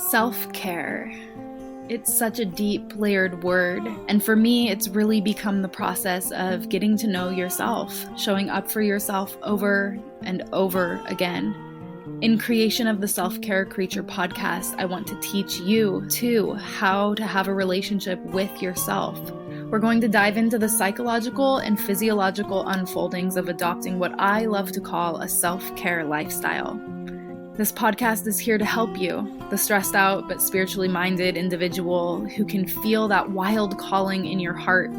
Self-care. It's such a deep, layered word, and for me, it's really become the process of getting to know yourself, showing up for yourself over and over again. In creation of the Self-Care Creature podcast, I want to teach you, too, how to have a relationship with yourself. We're going to dive into the psychological and physiological unfoldings of adopting what I love to call a self-care lifestyle. This podcast is here to help you, the stressed out but spiritually minded individual who can feel that wild calling in your heart,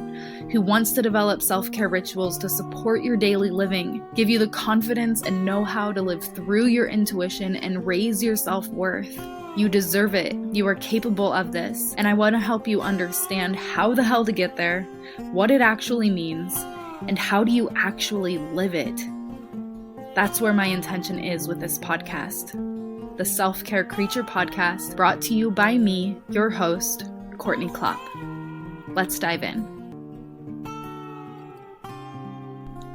who wants to develop self-care rituals to support your daily living, give you the confidence and know-how to live through your intuition and raise your self-worth. You deserve it. You are capable of this. And I want to help you understand how the hell to get there, what it actually means, and how do you actually live it. That's where my intention is with this podcast. The Self-Care Creature podcast, brought to you by me, your host, Courtney Klopp. Let's dive in.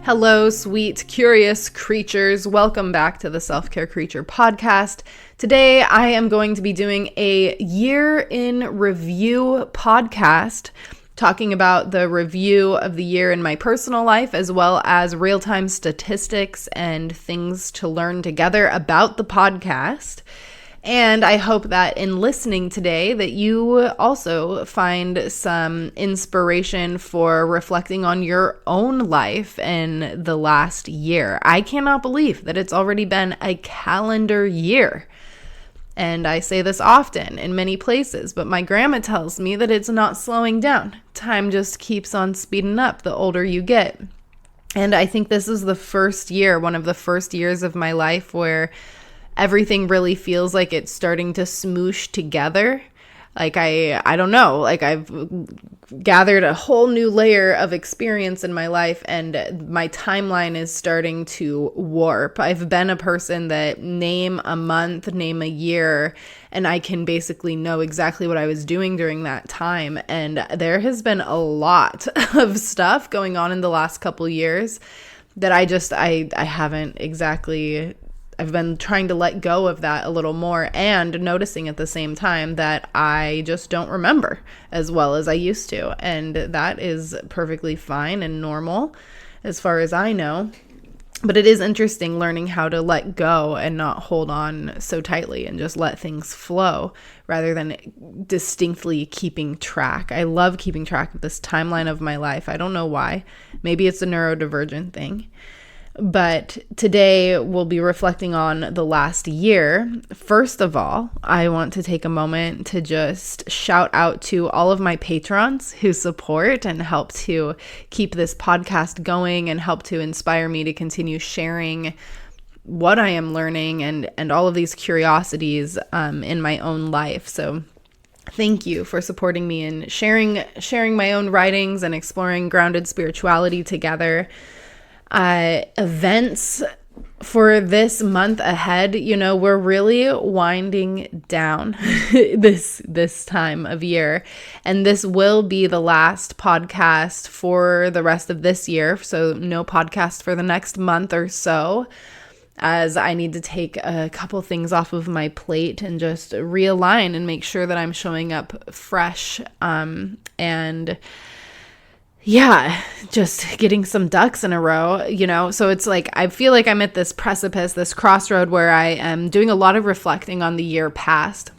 Hello, sweet, curious creatures. Welcome back to the Self-Care Creature podcast. Today, I am going to be doing a year in review podcast, talking about the review of the year in my personal life, as well as real-time statistics and things to learn together about the podcast. And I hope that in listening today that you also find some inspiration for reflecting on your own life in the last year. I cannot believe that it's already been a calendar year. And I say this often in many places, but my grandma tells me that it's not slowing down. Time just keeps on speeding up the older you get. And I think this is the first year, one of the first years of my life where everything really feels like it's starting to smoosh together. Like I don't know, like I've gathered a whole new layer of experience in my life and my timeline is starting to warp. I've been a person that name a month, name a year, and I can basically know exactly what I was doing during that time. And there has been a lot of stuff going on in the last couple years that I haven't exactly. I've been trying to let go of that a little more and noticing at the same time that I just don't remember as well as I used to. And that is perfectly fine and normal as far as I know. But it is interesting learning how to let go and not hold on so tightly and just let things flow rather than distinctly keeping track. I love keeping track of this timeline of my life. I don't know why. Maybe it's a neurodivergent thing. But today we'll be reflecting on the last year. First of all, I want to take a moment to just shout out to all of my patrons who support and help to keep this podcast going and help to inspire me to continue sharing what I am learning and all of these curiosities in my own life. So thank you for supporting me in sharing my own writings and exploring grounded spirituality together. Events for this month ahead, we're really winding down this time of year, and this will be the last podcast for the rest of this year. So no podcast for the next month or so, as I need to take a couple things off of my plate and just realign and make sure that I'm showing up fresh, and yeah, just getting some ducks in a row, So it's like, I feel like I'm at this precipice, this crossroad where I am doing a lot of reflecting on the year past.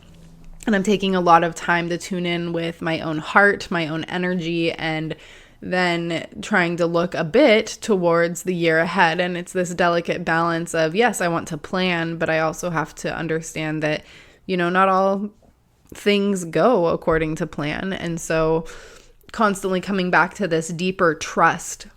And I'm taking a lot of time to tune in with my own heart, my own energy, and then trying to look a bit towards the year ahead. And it's this delicate balance of, yes, I want to plan, but I also have to understand that, not all things go according to plan. And so constantly coming back to this deeper trust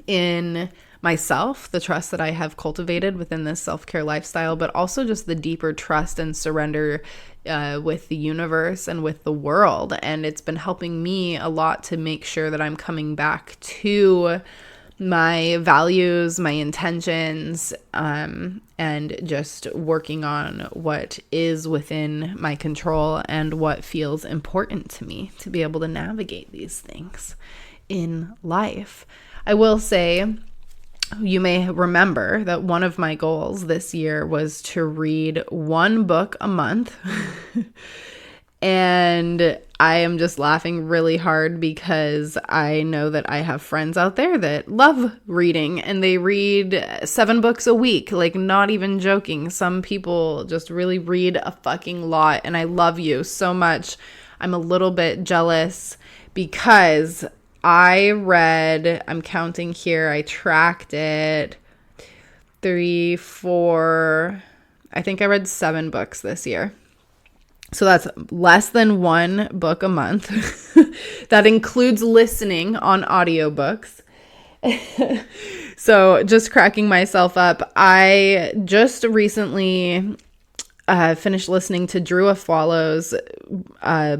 in myself, the trust that I have cultivated within this self-care lifestyle, but also just the deeper trust and surrender with the universe and with the world. And it's been helping me a lot to make sure that I'm coming back to my values, my intentions, and just working on what is within my control and what feels important to me to be able to navigate these things in life. I will say you may remember that one of my goals this year was to read one book a month. And I am just laughing really hard because I know that I have friends out there that love reading and they read 7 books a week, like not even joking. Some people just really read a fucking lot, and I love you so much. I'm a little bit jealous because I'm counting here, I tracked it, 3, 4, I think I read 7 books this year. So that's less than 1 book a month. That includes listening on audiobooks. So just cracking myself up. I just recently finished listening to Drew Afwalo's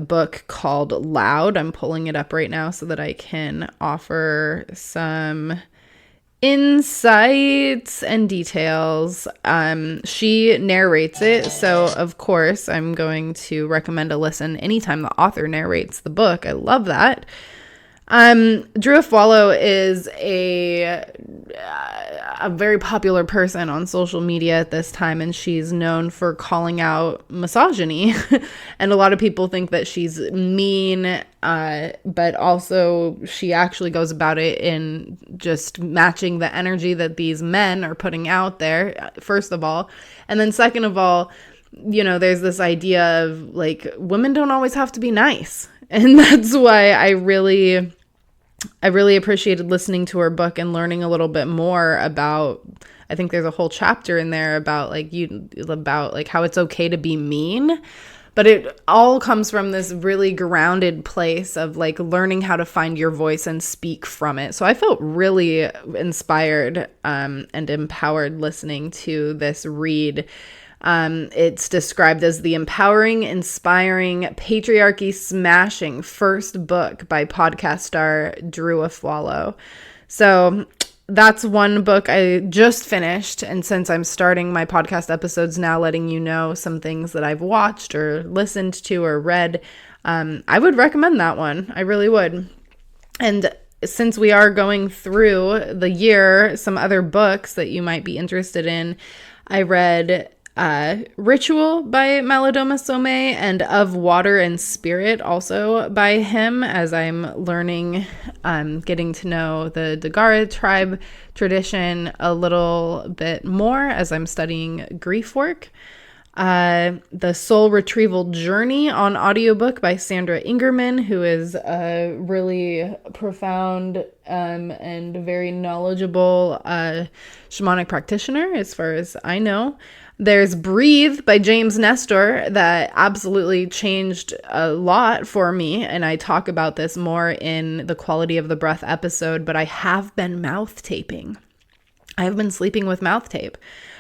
book called Loud. I'm pulling it up right now so that I can offer some insights and details. She narrates it, so of course I'm going to recommend a listen anytime the author narrates the book. I love that. Drew Afwalo is a very popular person on social media at this time, and she's known for calling out misogyny. And a lot of people think that she's mean, but also she actually goes about it in just matching the energy that these men are putting out there, first of all. And then second of all, there's this idea of like women don't always have to be nice. And that's why I really appreciated listening to her book and learning a little bit more about, I think there's a whole chapter in there about how it's okay to be mean. But it all comes from this really grounded place of like learning how to find your voice and speak from it. So I felt really inspired and empowered listening to this read. It's described as the empowering, inspiring, patriarchy smashing first book by podcast star Drew Afwalo. So that's one book I just finished. And since I'm starting my podcast episodes now, letting you know some things that I've watched or listened to or read, I would recommend that one. I really would. And since we are going through the year, some other books that you might be interested in, I read Ritual by Malidoma Somé and Of Water and Spirit also by him, as I'm learning, getting to know the Dagara tribe tradition a little bit more as I'm studying grief work. The Soul Retrieval Journey on audiobook by Sandra Ingerman, who is a really profound and very knowledgeable shamanic practitioner as far as I know. There's Breathe by James Nestor that absolutely changed a lot for me, and I talk about this more in the Quality of the Breath episode, but I have been mouth taping. I have been sleeping with mouth tape.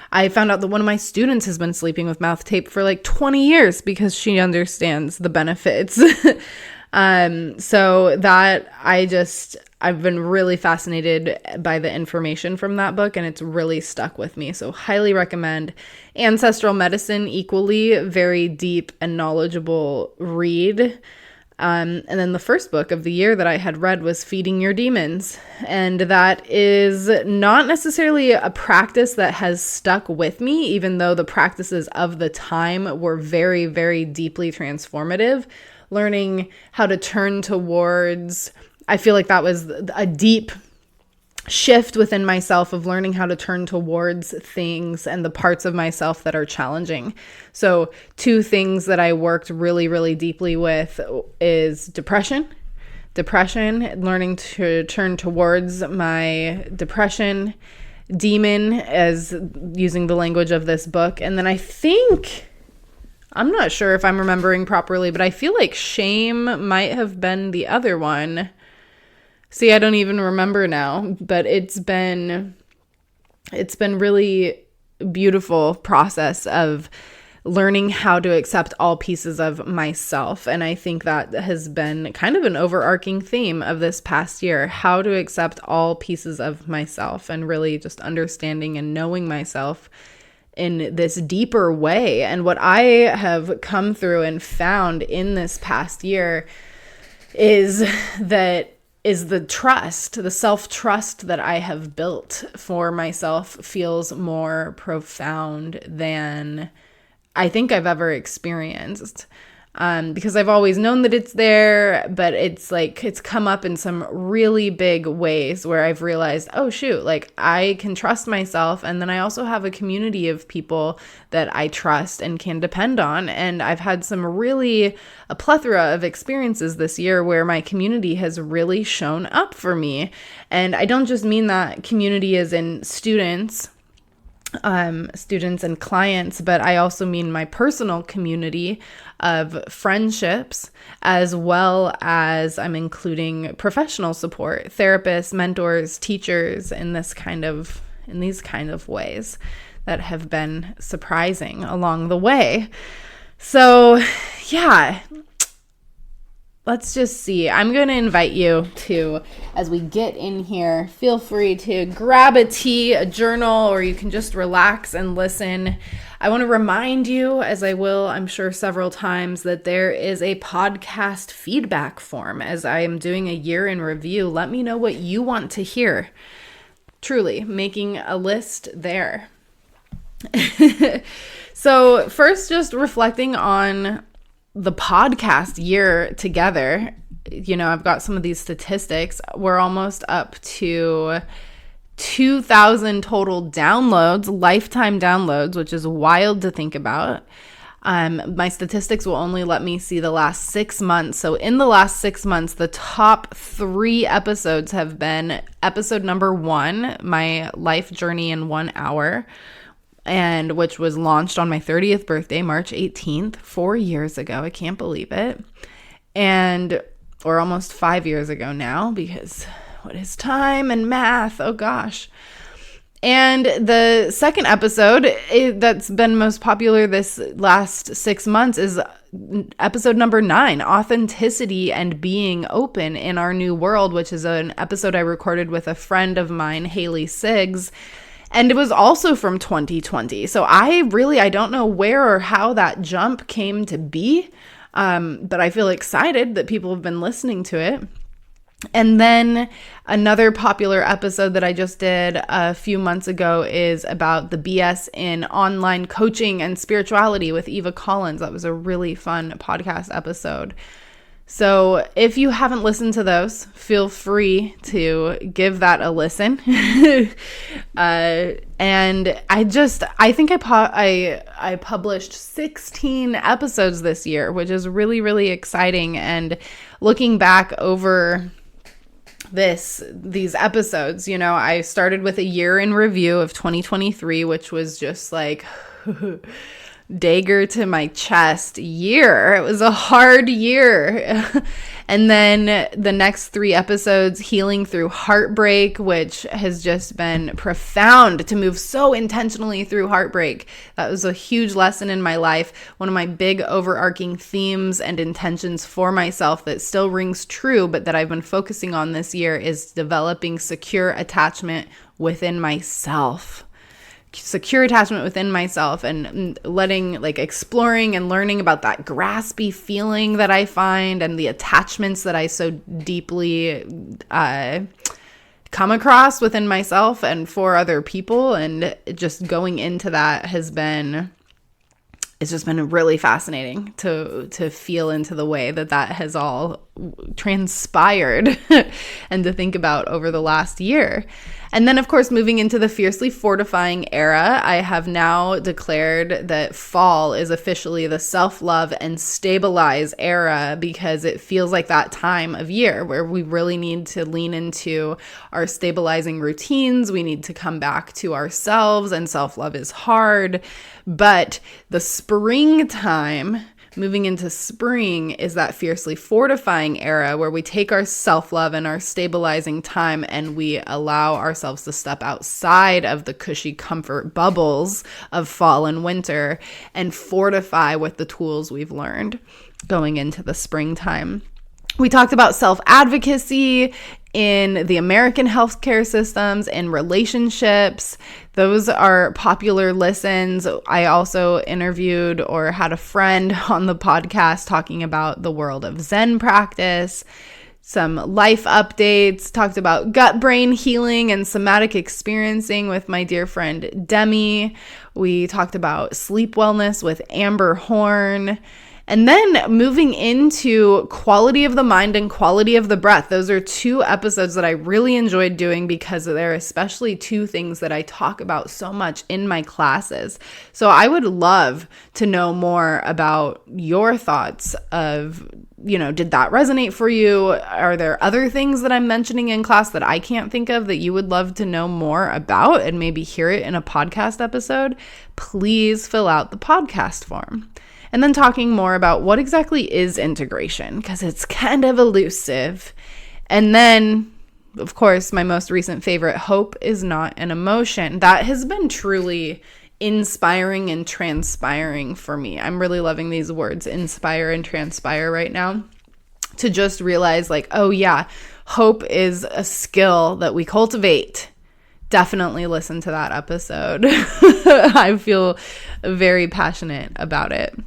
I found out that one of my students has been sleeping with mouth tape for like 20 years because she understands the benefits. So that I've been really fascinated by the information from that book, and it's really stuck with me. So highly recommend. Ancestral Medicine, equally very deep and knowledgeable read. And then the first book of the year that I had read was Feeding Your Demons. And that is not necessarily a practice that has stuck with me, even though the practices of the time were very, very deeply transformative. Learning how to turn towards, I feel like that was a deep shift within myself of learning how to turn towards things and the parts of myself that are challenging. So 2 things that I worked really, really deeply with is depression, learning to turn towards my depression demon as using the language of this book. And then I'm not sure if I'm remembering properly, but I feel like shame might have been the other one. See, I don't even remember now, but it's been really beautiful process of learning how to accept all pieces of myself. And I think that has been kind of an overarching theme of this past year, how to accept all pieces of myself and really just understanding and knowing myself in this deeper way. And what I have come through and found in this past year is that is the trust, the self-trust that I have built for myself feels more profound than I think I've ever experienced. Because I've always known that it's there, but it's come up in some really big ways where I've realized, oh shoot, like I can trust myself. And then I also have a community of people that I trust and can depend on. And I've had a plethora of experiences this year where my community has really shown up for me. And I don't just mean that community as in students and clients, but I also mean my personal community of friendships, as well as I'm including professional support, therapists, mentors, teachers in these kind of ways that have been surprising along the way. So yeah, let's just see. I'm going to invite you to, as we get in here, feel free to grab a tea, a journal, or you can just relax and listen. I want to remind you, as I will, I'm sure, several times, that there is a podcast feedback form. As I am doing a year in review, let me know what you want to hear. Truly, making a list there. So first, just reflecting on the podcast year together. I've got some of these statistics. We're almost up to 2,000 total downloads, lifetime downloads, which is wild to think about. My statistics will only let me see the last 6 months. So in the last 6 months, the top 3 episodes have been episode number 1, my life journey in 1 hour, and which was launched on my 30th birthday, March 18th, 4 years ago. I can't believe it. Or almost 5 years ago now, because what is time and math? Oh gosh. And the second episode that's been most popular this last 6 months is episode number 9, Authenticity and Being Open in Our New World, which is an episode I recorded with a friend of mine, Haley Siggs. And it was also from 2020. So I don't know where or how that jump came to be. But I feel excited that people have been listening to it. And then another popular episode that I just did a few months ago is about the BS in online coaching and spirituality with Eva Collins. That was a really fun podcast episode. So if you haven't listened to those, feel free to give that a listen. And I think I published 16 episodes this year, which is really, really exciting. And looking back over these episodes, I started with a year in review of 2023, which was just like dagger to my chest year. It was a hard year. And then the next 3 episodes, Healing Through Heartbreak, which has just been profound to move so intentionally through heartbreak. That was a huge lesson in my life. One of my big overarching themes and intentions for myself that still rings true, but that I've been focusing on this year is developing secure attachment within myself. Secure attachment within myself, and exploring and learning about that graspy feeling that I find and the attachments that I so deeply come across within myself and for other people. And just going into that it's just been really fascinating to feel into the way that has all transpired and to think about over the last year. And then, of course, moving into the fiercely fortifying era, I have now declared that fall is officially the self-love and stabilize era, because it feels like that time of year where we really need to lean into our stabilizing routines. We need to come back to ourselves, and self-love is hard. But the springtime, moving into spring, is that fiercely fortifying era where we take our self-love and our stabilizing time and we allow ourselves to step outside of the cushy comfort bubbles of fall and winter and fortify with the tools we've learned going into the springtime. We talked about self-advocacy in the American healthcare systems and relationships. Those are popular listens. I also interviewed or had a friend on the podcast talking about the world of Zen practice. some life updates, talked about gut brain healing and somatic experiencing with my dear friend Demi. We talked about sleep wellness with Amber Horn. And then moving into quality of the mind and quality of the breath. Those are two episodes that I really enjoyed doing because they're especially two things that I talk about so much in my classes. So I would love to know more about your thoughts of, did that resonate for you? Are there other things that I'm mentioning in class that I can't think of that you would love to know more about and maybe hear it in a podcast episode? Please fill out the podcast form. And then talking more about what exactly is integration, because it's kind of elusive. And then, of course, my most recent favorite, hope is not an emotion. That has been truly inspiring and transpiring for me. I'm really loving these words, inspire and transpire right now, to just realize oh yeah, hope is a skill that we cultivate. Definitely listen to that episode. I feel very passionate about it.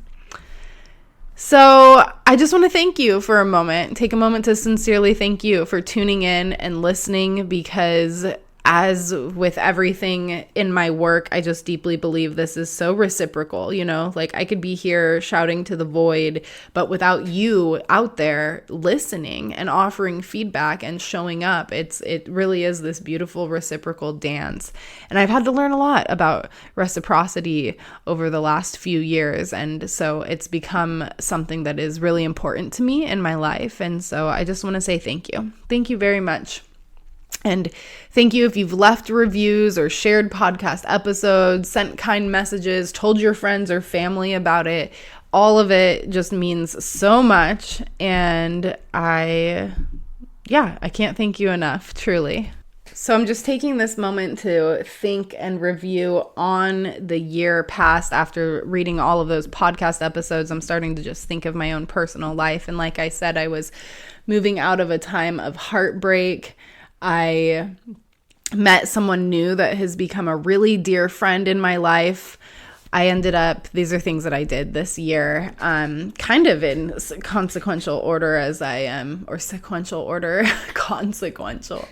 So I just want to thank you for a moment, take a moment to sincerely thank you for tuning in and listening, because as with everything in my work, I just deeply believe this is so reciprocal, I could be here shouting to the void, but without you out there listening and offering feedback and showing up, it really is this beautiful reciprocal dance. And I've had to learn a lot about reciprocity over the last few years. And so it's become something that is really important to me in my life. And so I just want to say thank you. Thank you very much. And thank you if you've left reviews or shared podcast episodes, sent kind messages, told your friends or family about it. All of it just means so much. And I can't thank you enough, truly. So I'm just taking this moment to think and review on the year past. After reading all of those podcast episodes, I'm starting to just think of my own personal life. And like I said, I was moving out of a time of heartbreak. I met someone new that has become a really dear friend in my life. I ended up, these are things that I did this year, kind of in consequential order as I am, or sequential order, consequential.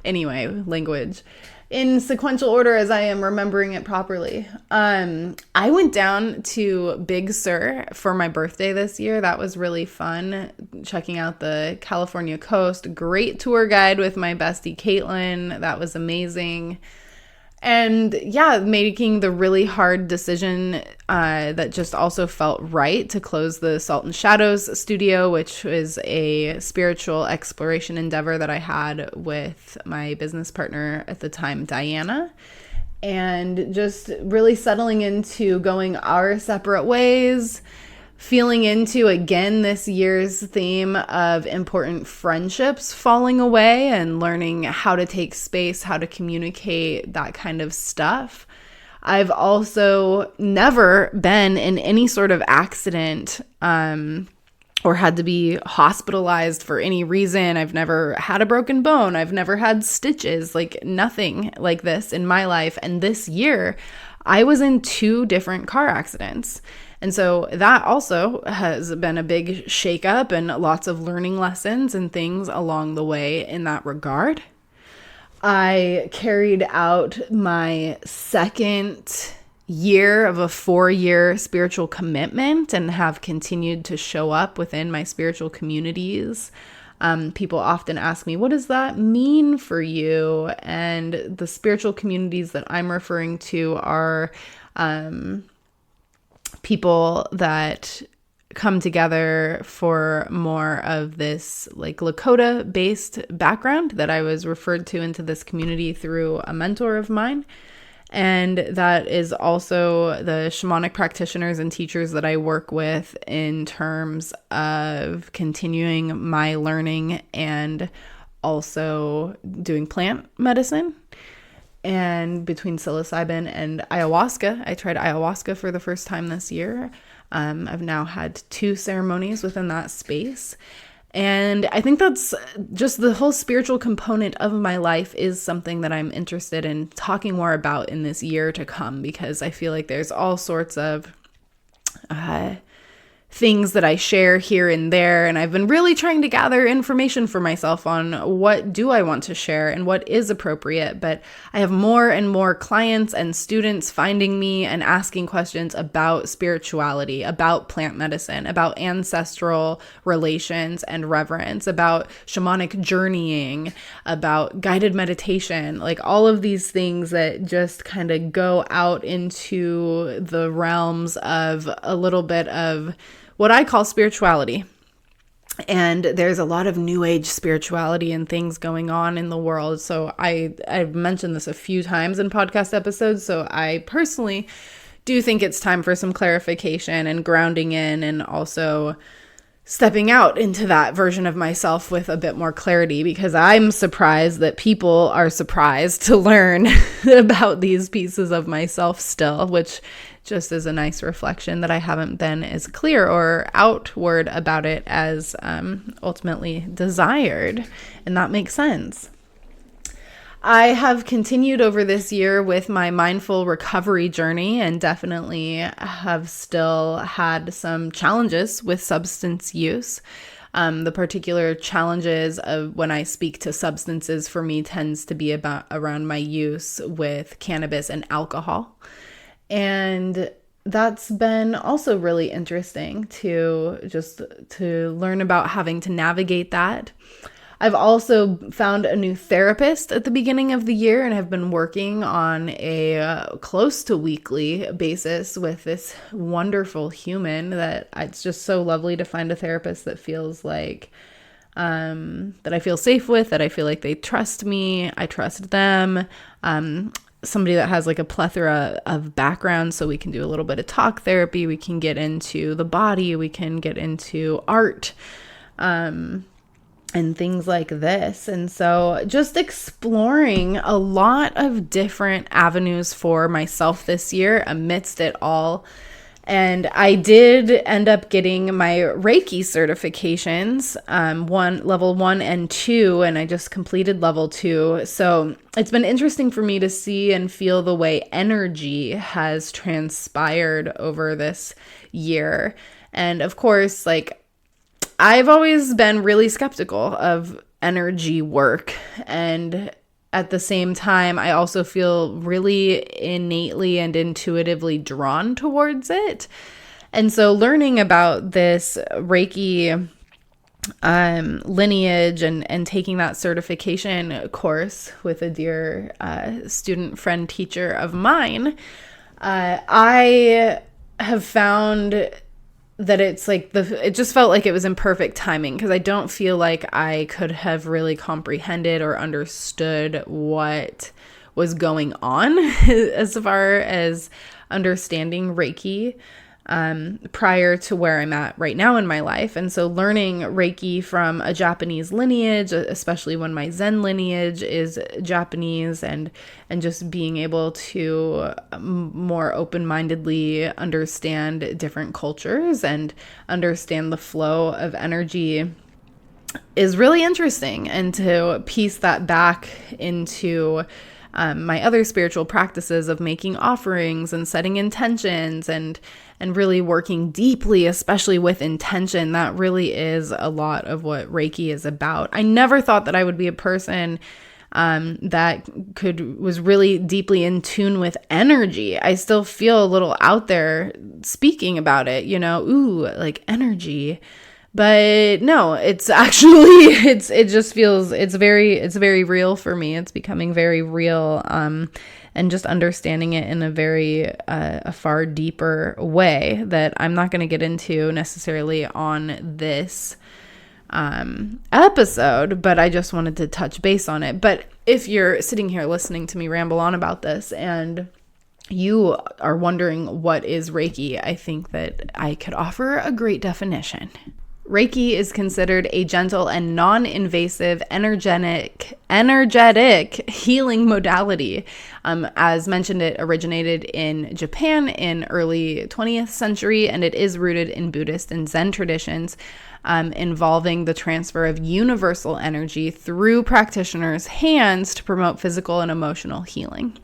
Anyway, language. In sequential order as I am remembering it properly. I went down to Big Sur for my birthday this year. That was really fun, checking out the California coast. Great tour guide with my bestie Caitlin. That was amazing. And yeah, making the really hard decision that just also felt right to close the Salt and Shadows studio, which is a spiritual exploration endeavor that I had with my business partner at the time, Diana. And just really settling into going our separate ways, feeling into, again, this year's theme of important friendships falling away and learning how to take space, how to communicate, that kind of stuff. I've also never been in any sort of accident or had to be hospitalized for any reason. I've never had a broken bone. I've never had stitches, nothing like this in my life. And this year, I was in 2 different car accidents. And so that also has been a big shakeup and lots of learning lessons and things along the way in that regard. I carried out my second year of a 4-year spiritual commitment and have continued to show up within my spiritual communities. People often ask me, what does that mean for you? And the spiritual communities that I'm referring to are people that come together for more of this Lakota-based background that I was referred to into this community through a mentor of mine. And that is also the shamanic practitioners and teachers that I work with in terms of continuing my learning and also doing plant medicine. And between psilocybin and ayahuasca, I tried ayahuasca for the first time this year. I've now had 2 ceremonies within that space. And I think that's just the whole spiritual component of my life is something that I'm interested in talking more about in this year to come, because I feel like there's all sorts of things that I share here and there. And I've been really trying to gather information for myself on what do I want to share and what is appropriate. But I have more and more clients and students finding me and asking questions about spirituality, about plant medicine, about ancestral relations and reverence, about shamanic journeying, about guided meditation, like all of these things that just kind of go out into the realms of a little bit of what I call spirituality. And there's a lot of new age spirituality and things going on in the world. So I've mentioned this a few times in podcast episodes. So I personally do think it's time for some clarification and grounding in, and also stepping out into that version of myself with a bit more clarity, because I'm surprised that people are surprised to learn about these pieces of myself still, which just is a nice reflection that I haven't been as clear or outward about it as ultimately desired. And that makes sense. I have continued over this year with my mindful recovery journey, and definitely have still had some challenges with substance use. The particular challenges of when I speak to substances for me tends to be around my use with cannabis and alcohol. And that's been also really interesting to learn about having to navigate that. I've also found a new therapist at the beginning of the year and have been working on a close to weekly basis with this wonderful human that it's just so lovely to find a therapist that feels like that I feel safe with, that I feel like they trust me, I trust them. Somebody that has like a plethora of backgrounds, so we can do a little bit of talk therapy, we can get into the body, we can get into art, and things like this. And so just exploring a lot of different avenues for myself this year amidst it all. And I did end up getting my Reiki certifications, level 1 and 2, and I just completed level 2. So it's been interesting for me to see and feel the way energy has transpired over this year. And of course, like, I've always been really skeptical of energy work, and at the same time, I also feel really innately and intuitively drawn towards it. And so learning about this Reiki lineage and taking that certification course with a dear student, friend, teacher of mine, I have found that it's like it just felt like it was in perfect timing, because I don't feel like I could have really comprehended or understood what was going on as far as understanding Reiki prior to where I'm at right now in my life. And so learning Reiki from a Japanese lineage, especially when my Zen lineage is Japanese, and just being able to more open-mindedly understand different cultures and understand the flow of energy is really interesting. And to piece that back into my other spiritual practices of making offerings and setting intentions and really working deeply, especially with intention, that really is a lot of what Reiki is about. I never thought that I would be a person that was really deeply in tune with energy. I still feel a little out there speaking about it, like energy. But no, it's actually, it just feels, it's very real for me. It's becoming very real. And just understanding it in a a far deeper way that I'm not going to get into necessarily on this episode, but I just wanted to touch base on it. But if you're sitting here listening to me ramble on about this and you are wondering what is Reiki, I think that I could offer a great definition. Reiki is considered a gentle and non-invasive energetic healing modality. As mentioned, it originated in Japan in early 20th century, and it is rooted in Buddhist and Zen traditions, involving the transfer of universal energy through practitioners' hands to promote physical and emotional healing.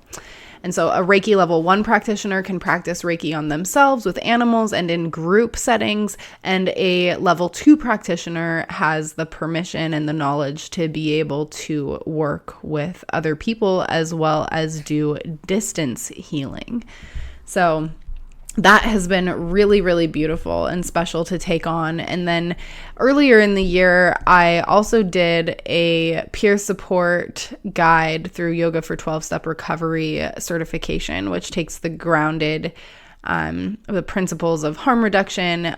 And so a Reiki level 1 practitioner can practice Reiki on themselves, with animals, and in group settings. And a level 2 practitioner has the permission and the knowledge to be able to work with other people as well as do distance healing. So that has been really, really beautiful and special to take on. And then earlier in the year, I also did a peer support guide through Yoga for 12-Step Recovery certification, which takes the grounded the principles of harm reduction,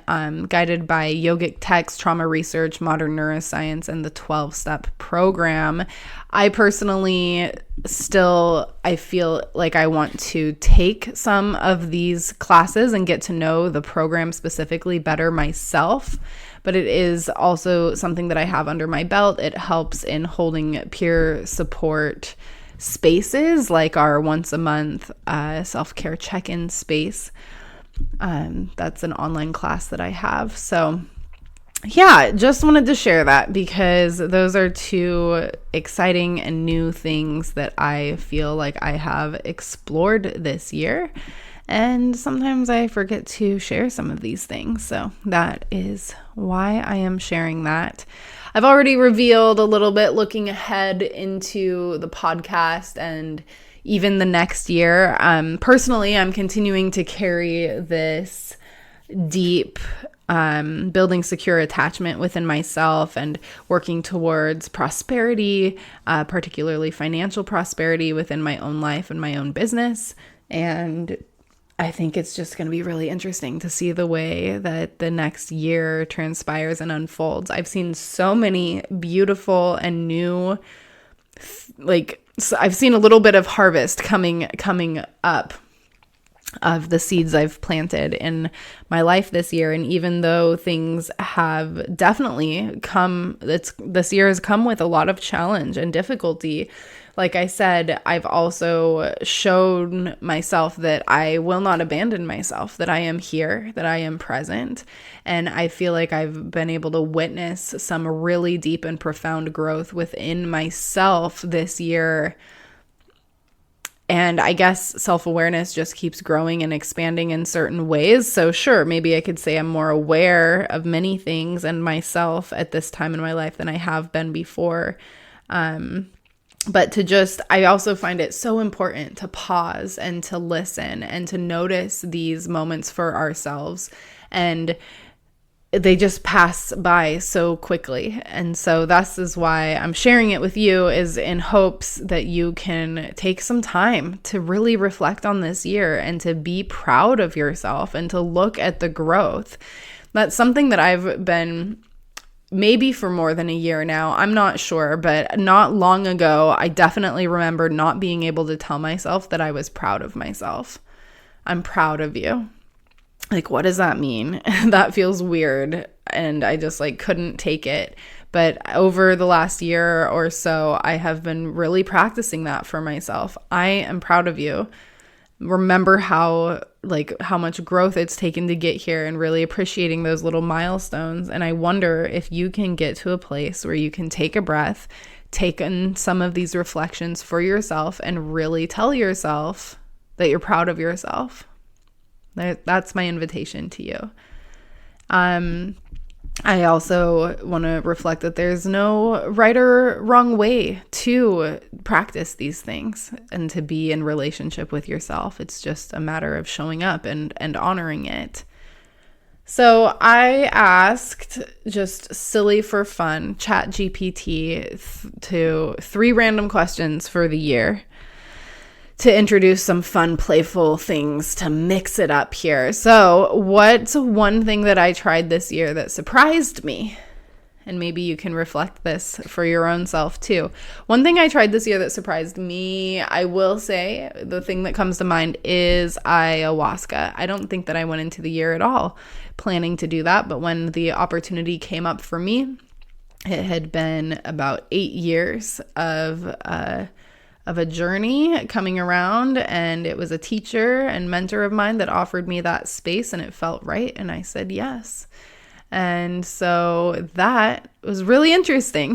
guided by yogic texts, trauma research, modern neuroscience, and the 12-step program. I personally I feel like I want to take some of these classes and get to know the program specifically better myself, but it is also something that I have under my belt. It helps in holding peer support spaces like our once a month self-care check-in space. That's an online class that I have. So yeah, just wanted to share that because those are two exciting and new things that I feel like I have explored this year. And sometimes I forget to share some of these things. So that is why I am sharing that. I've already revealed a little bit looking ahead into the podcast and even the next year. Personally, I'm continuing to carry this deep building secure attachment within myself and working towards prosperity, particularly financial prosperity within my own life and my own business. And I think it's just going to be really interesting to see the way that the next year transpires and unfolds. I've seen so many beautiful and new, I've seen a little bit of harvest coming up of the seeds I've planted in my life this year. And even though things have definitely this year has come with a lot of challenge and difficulty, like I said, I've also shown myself that I will not abandon myself, that I am here, that I am present. And I feel like I've been able to witness some really deep and profound growth within myself this year. And I guess self-awareness just keeps growing and expanding in certain ways. So sure, maybe I could say I'm more aware of many things and myself at this time in my life than I have been before. But I also find it so important to pause and to listen and to notice these moments for ourselves. And they just pass by so quickly. And so this is why I'm sharing it with you, is in hopes that you can take some time to really reflect on this year and to be proud of yourself and to look at the growth. That's something that I've been maybe for more than a year now, I'm not sure, but not long ago, I definitely remember not being able to tell myself that I was proud of myself. I'm proud of you. Like, what does that mean? That feels weird. And I just couldn't take it. But over the last year or so, I have been really practicing that for myself. I am proud of you. Remember how much growth it's taken to get here and really appreciating those little milestones. And I wonder if you can get to a place where you can take a breath, take in some of these reflections for yourself and really tell yourself that you're proud of yourself. That's my invitation to you. I also want to reflect that there's no right or wrong way to practice these things and to be in relationship with yourself. It's just a matter of showing up and honoring it. So I asked, just silly for fun, ChatGPT to 3 random questions for the year to introduce some fun, playful things to mix it up here. So what's one thing that I tried this year that surprised me? And maybe you can reflect this for your own self too. One thing I tried this year that surprised me, I will say, the thing that comes to mind is ayahuasca. I don't think that I went into the year at all planning to do that, but when the opportunity came up for me, it had been about 8 years of a journey coming around, and it was a teacher and mentor of mine that offered me that space, and it felt right, and I said yes. And so that was really interesting.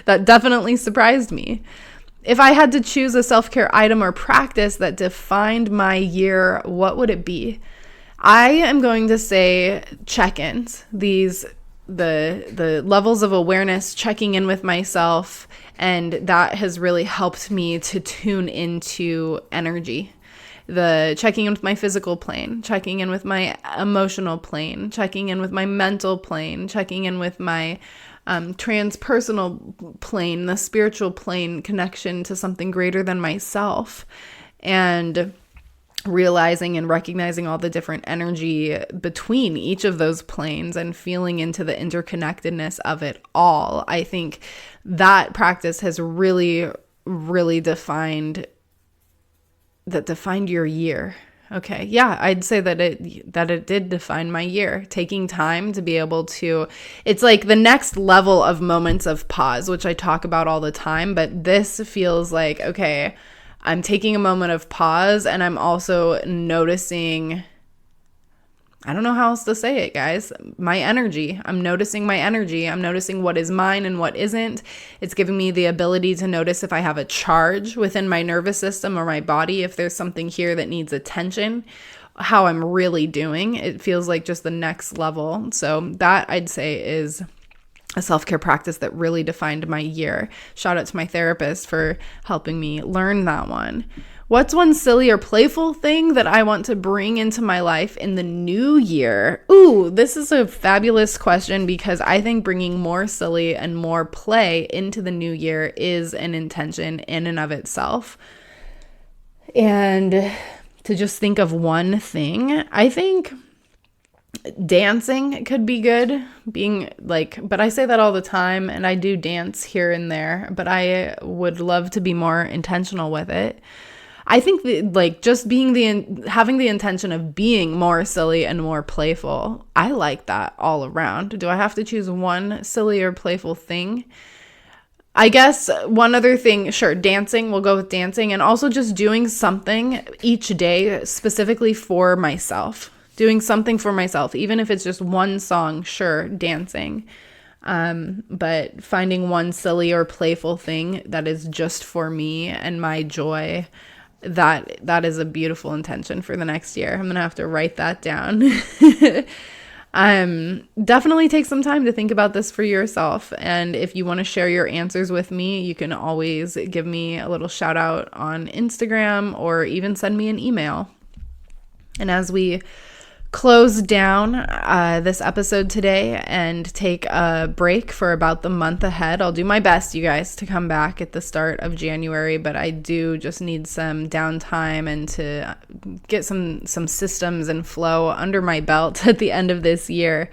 That definitely surprised me. If I had to choose a self-care item or practice that defined my year, what would it be? I am going to say check-ins. The levels of awareness, checking in with myself, and that has really helped me to tune into energy. The checking in with my physical plane, checking in with my emotional plane, checking in with my mental plane, checking in with my transpersonal plane, the spiritual plane, connection to something greater than myself, and realizing and recognizing all the different energy between each of those planes and feeling into the interconnectedness of it all. I think that practice has really, really defined your year. Okay. Yeah, I'd say that it did define my year. Taking time to be able to, it's like the next level of moments of pause, which I talk about all the time, but this feels like, okay, I'm taking a moment of pause, and I'm also noticing, I don't know how else to say it, guys, my energy. I'm noticing my energy. I'm noticing what is mine and what isn't. It's giving me the ability to notice if I have a charge within my nervous system or my body, if there's something here that needs attention, how I'm really doing. It feels like just the next level. So that, I'd say, is a self-care practice that really defined my year. Shout out to my therapist for helping me learn that one. What's one silly or playful thing that I want to bring into my life in the new year? Ooh, this is a fabulous question, because I think bringing more silly and more play into the new year is an intention in and of itself. And to just think of one thing, I think dancing could be good. But I say that all the time, and I do dance here and there, but I would love to be more intentional with it. I think just having the intention of being more silly and more playful, I like that all around. Do I have to choose one silly or playful thing? I guess one other thing, sure, dancing, we'll go with dancing, and also just doing something each day specifically for myself. Doing something for myself, even if it's just one song, sure, dancing. But finding one silly or playful thing that is just for me and my joy, that is a beautiful intention for the next year. I'm gonna have to write that down. Definitely take some time to think about this for yourself. And if you want to share your answers with me, you can always give me a little shout out on Instagram, or even send me an email. And as we close down this episode today and take a break for about the month ahead, I'll do my best, you guys, to come back at the start of January, but I do just need some downtime and to get some systems and flow under my belt at the end of this year.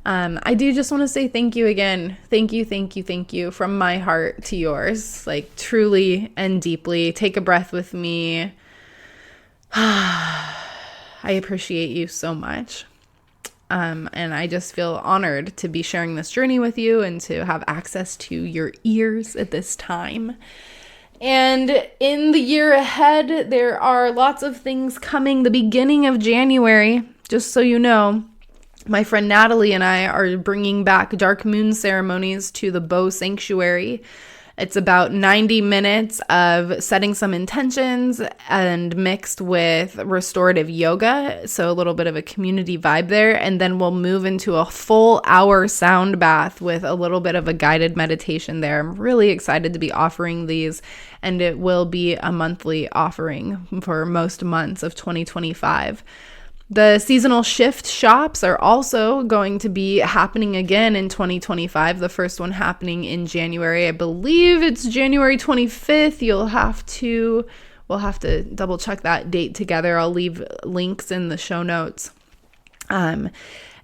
I do just want to say thank you again. Thank you from my heart to yours, like truly and deeply. Take a breath with me. I appreciate you so much. And I just feel honored to be sharing this journey with you and to have access to your ears at this time. And in the year ahead, there are lots of things coming. The beginning of January, just so you know, my friend Natalie and I are bringing back dark moon ceremonies to the Bow Sanctuary. It's about 90 minutes of setting some intentions and mixed with restorative yoga. So a little bit of a community vibe there. And then we'll move into a full hour sound bath with a little bit of a guided meditation there. I'm really excited to be offering these, and it will be a monthly offering for most months of 2025. The seasonal shift shops are also going to be happening again in 2025. The first one happening in January. I believe it's January 25th. We'll have to double check that date together. I'll leave links in the show notes. And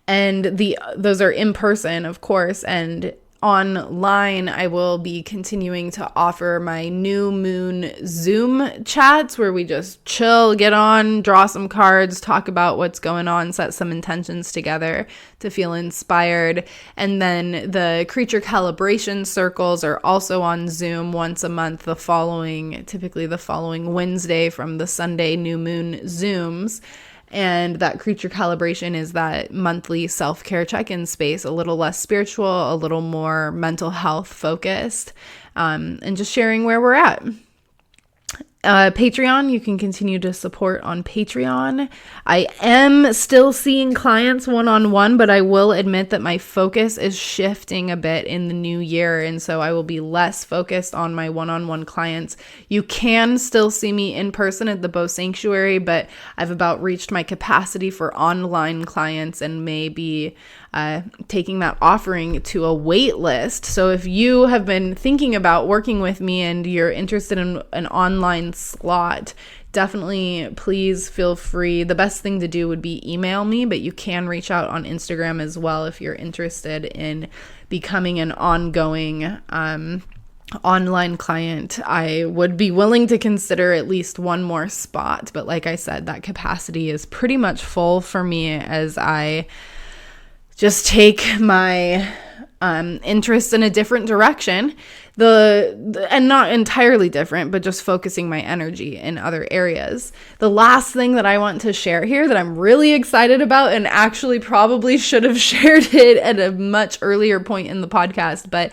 those are in person, of course, and online, I will be continuing to offer my new moon Zoom chats where we just chill, get on, draw some cards, talk about what's going on, set some intentions together to feel inspired. And then the creature calibration circles are also on Zoom once a month, typically the following Wednesday from the Sunday new moon Zooms. And that creature calibration is that monthly self-care check-in space, a little less spiritual, a little more mental health focused. and just sharing where we're at. Patreon, you can continue to support on Patreon. I am still seeing clients one-on-one, but I will admit that my focus is shifting a bit in the new year, and so I will be less focused on my one-on-one clients. You can still see me in person at the Bow Sanctuary, but I've about reached my capacity for online clients and may be taking that offering to a wait list. So if you have been thinking about working with me and you're interested in an online slot, definitely please feel free. The best thing to do would be email me, but you can reach out on Instagram as well if you're interested in becoming an ongoing online client. I would be willing to consider at least one more spot, but like I said, that capacity is pretty much full for me as I just take my interest in a different direction, and not entirely different, but just focusing my energy in other areas. The last thing that I want to share here that I'm really excited about, and actually probably should have shared it at a much earlier point in the podcast, but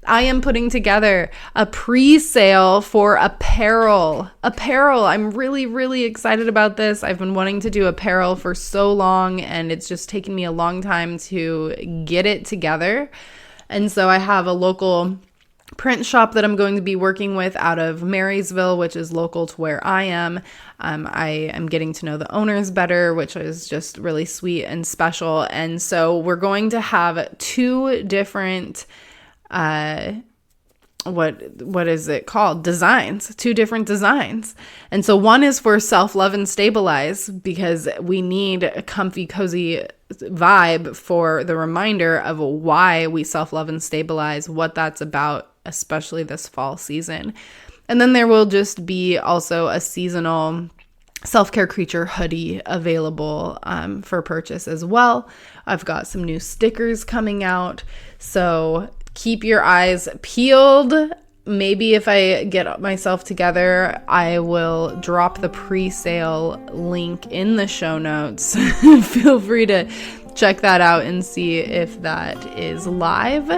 I am putting together a pre-sale for apparel. I'm really, really excited about this. I've been wanting to do apparel for so long, and it's just taken me a long time to get it together. And so I have a local print shop that I'm going to be working with out of Marysville, which is local to where I am. I am getting to know the owners better, which is just really sweet and special. And so we're going to have two different what is it called? Designs, two different designs. And so one is for self-love and stabilize, because we need a comfy, cozy vibe for the reminder of why we self-love and stabilize, what that's about, especially this fall season. And then there will just be also a seasonal self-care creature hoodie available for purchase as well. I've got some new stickers coming out, so keep your eyes peeled. Maybe if I get myself together, I will drop the pre-sale link in the show notes. Feel free to check that out and see if that is live.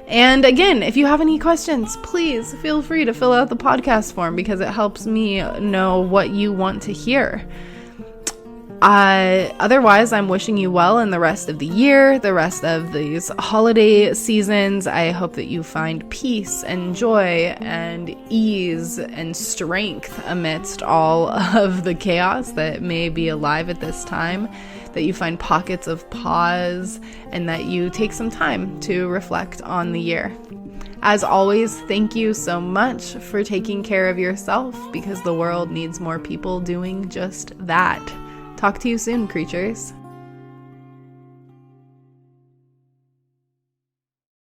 And again, if you have any questions, please feel free to fill out the podcast form, because it helps me know what you want to hear. Otherwise, I'm wishing you well in the rest of the year, the rest of these holiday seasons. I hope that you find peace and joy and ease and strength amidst all of the chaos that may be alive at this time, that you find pockets of pause, and that you take some time to reflect on the year. As always, thank you so much for taking care of yourself, because the world needs more people doing just that. Talk to you soon, creatures.